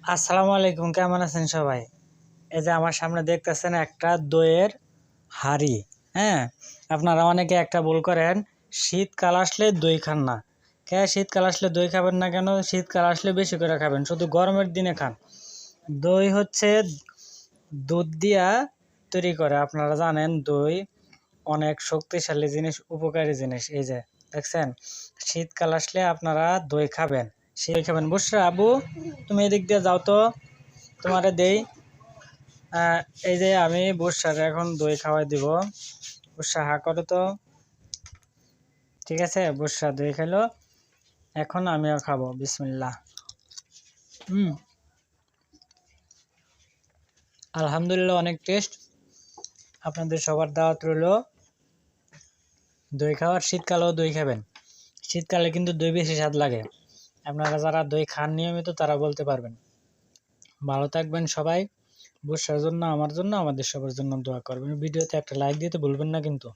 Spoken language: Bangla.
আসসালামু আলাইকুম, কেমন আছেন সবাই? এই যে আমার সামনে দেখতেছেন একটা দইয়ের হাঁড়ি। হ্যাঁ, আপনারা অনেকে একটা ভুল করেন, শীতকাল আসলে দই খান না। শীতকাল আসলে দই খাবেন না কেন? শীতকাল আসলে বেশি করে খাবেন, শুধু গরমের দিনে খান। দই হচ্ছে দুধ দিয়া তৈরি করে। আপনারা জানেন দই অনেক শক্তিশালী জিনিস, উপকারী জিনিস। এই যে দেখছেন, শীতকাল আসলে আপনারা দই খাবেন। শীত খাবেন। বুসরা আবু, তুমি এদিক দিয়ে যাও তো, তোমারে দেই। এই যে আমি বুসরারে এখন দই খাওয়াই দিব। বুসরা হা করো তো। ঠিক আছে, বুসরা দই খেলো, এখন আমিও খাবো। বিসমিল্লাহ। আলহামদুলিল্লাহ, অনেক টেস্ট। আপনাদের সবার দাওয়াত রইলো দই খাওয়ার। শীতকালেও দই খাবেন, শীতকালে কিন্তু দই বেশি স্বাদ লাগে। আপনারা যারা দই খান নিয়মিত তারা বলতে পারবেন। ভালো থাকবেন সবাই। বুসরার জন্য, আমার জন্য, আমাদের সবার জন্য দোয়া করবেন। ভিডিওতে একটা লাইক দিতে ভুলবেন না কিন্তু।